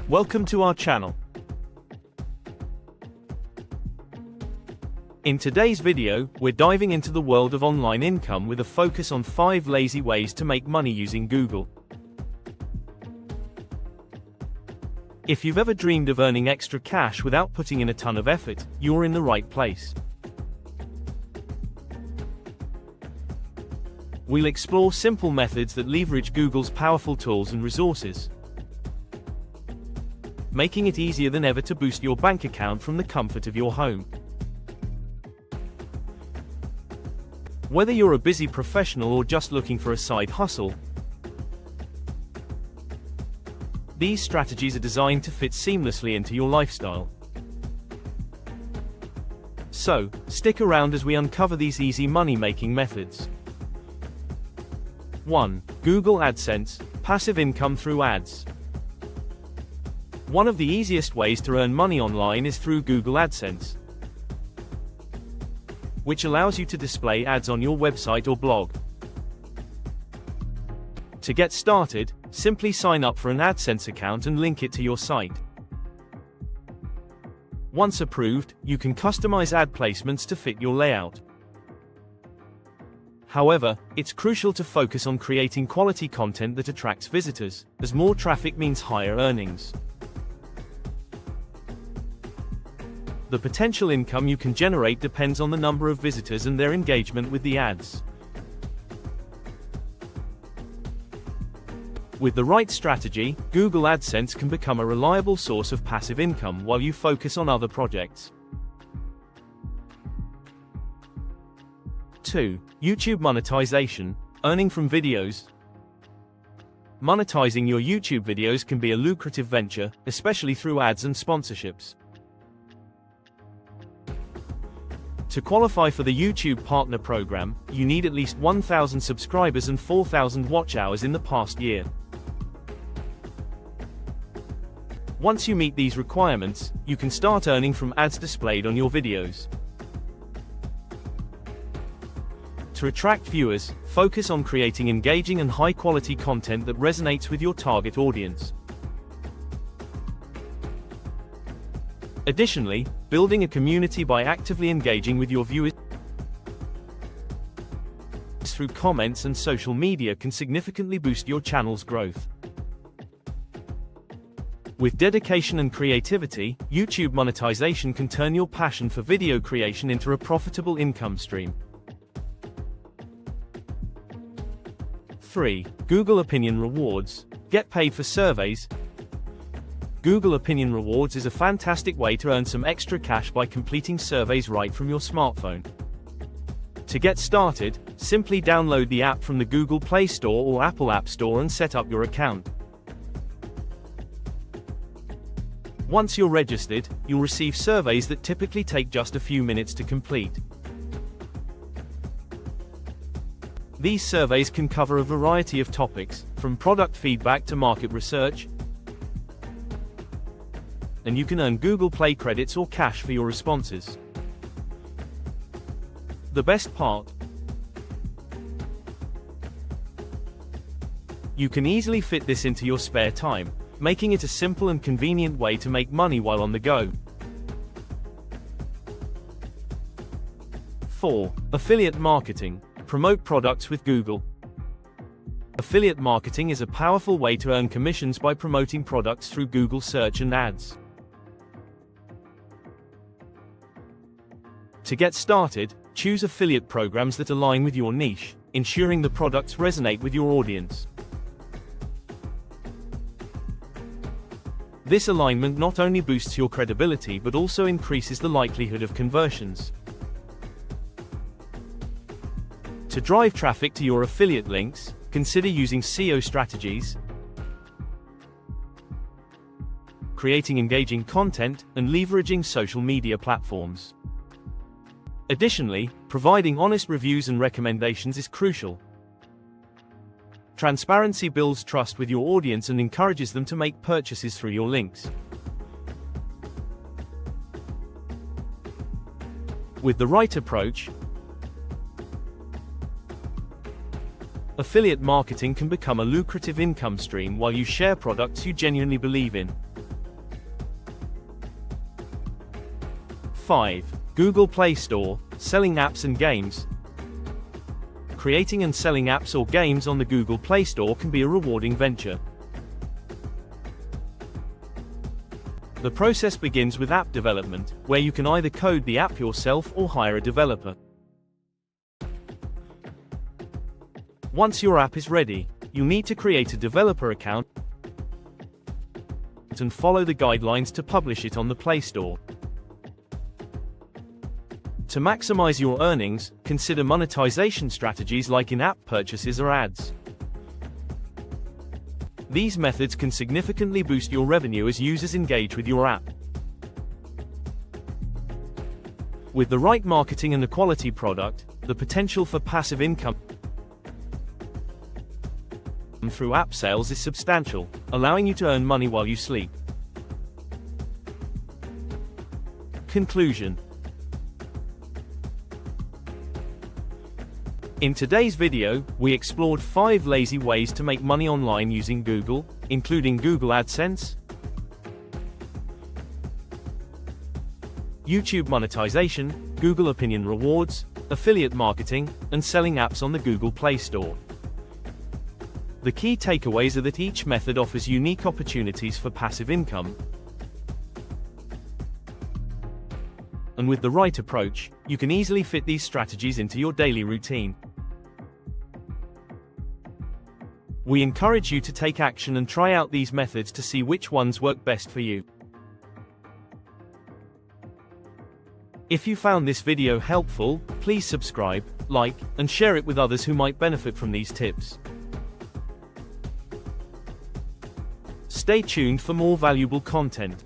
Welcome to our channel. In today's video, we're diving into the world of online income with a focus on 5 lazy ways to make money using Google. If you've ever dreamed of earning extra cash without putting in a ton of effort, you're in the right place. We'll explore simple methods that leverage Google's powerful tools and resources, making it easier than ever to boost your bank account from the comfort of your home. Whether you're a busy professional or just looking for a side hustle, these strategies are designed to fit seamlessly into your lifestyle. So, stick around as we uncover these easy money-making methods. 1. Google AdSense, passive income through ads. One of the easiest ways to earn money online is through Google AdSense, which allows you to display ads on your website or blog. To get started, simply sign up for an AdSense account and link it to your site. Once approved, you can customize ad placements to fit your layout. However, it's crucial to focus on creating quality content that attracts visitors, as more traffic means higher earnings. The potential income you can generate depends on the number of visitors and their engagement with the ads. With the right strategy, Google AdSense can become a reliable source of passive income while you focus on other projects. 2. YouTube monetization, earning from videos. Monetizing your YouTube videos can be a lucrative venture, especially through ads and sponsorships. To qualify for the YouTube Partner Program, you need at least 1,000 subscribers and 4,000 watch hours in the past year. Once you meet these requirements, you can start earning from ads displayed on your videos. To attract viewers, focus on creating engaging and high-quality content that resonates with your target audience. Additionally, building a community by actively engaging with your viewers through comments and social media can significantly boost your channel's growth. With dedication and creativity, YouTube monetization can turn your passion for video creation into a profitable income stream. 3. Google Opinion Rewards, get paid for surveys. Google Opinion Rewards is a fantastic way to earn some extra cash by completing surveys right from your smartphone. To get started, simply download the app from the Google Play Store or Apple App Store and set up your account. Once you're registered, you'll receive surveys that typically take just a few minutes to complete. These surveys can cover a variety of topics, from product feedback to market research, and you can earn Google Play credits or cash for your responses. The best part? You can easily fit this into your spare time, making it a simple and convenient way to make money while on the go. 4. Affiliate marketing, promote products with Google. Affiliate marketing is a powerful way to earn commissions by promoting products through Google search and ads. To get started, choose affiliate programs that align with your niche, ensuring the products resonate with your audience. This alignment not only boosts your credibility but also increases the likelihood of conversions. To drive traffic to your affiliate links, consider using SEO strategies, creating engaging content, and leveraging social media platforms. Additionally, providing honest reviews and recommendations is crucial. Transparency builds trust with your audience and encourages them to make purchases through your links. With the right approach, affiliate marketing can become a lucrative income stream while you share products you genuinely believe in. 5. Google Play Store, selling apps and games. Creating and selling apps or games on the Google Play Store can be a rewarding venture. The process begins with app development, where you can either code the app yourself or hire a developer. Once your app is ready, you need to create a developer account and follow the guidelines to publish it on the Play Store. To maximize your earnings, consider monetization strategies like in-app purchases or ads. These methods can significantly boost your revenue as users engage with your app. With the right marketing and a quality product, the potential for passive income through app sales is substantial, allowing you to earn money while you sleep. Conclusion. In today's video, we explored 5 lazy ways to make money online using Google, including Google AdSense, YouTube monetization, Google Opinion Rewards, affiliate marketing, and selling apps on the Google Play Store. The key takeaways are that each method offers unique opportunities for passive income, and with the right approach, you can easily fit these strategies into your daily routine. We encourage you to take action and try out these methods to see which ones work best for you. If you found this video helpful, please subscribe, like, and share it with others who might benefit from these tips. Stay tuned for more valuable content.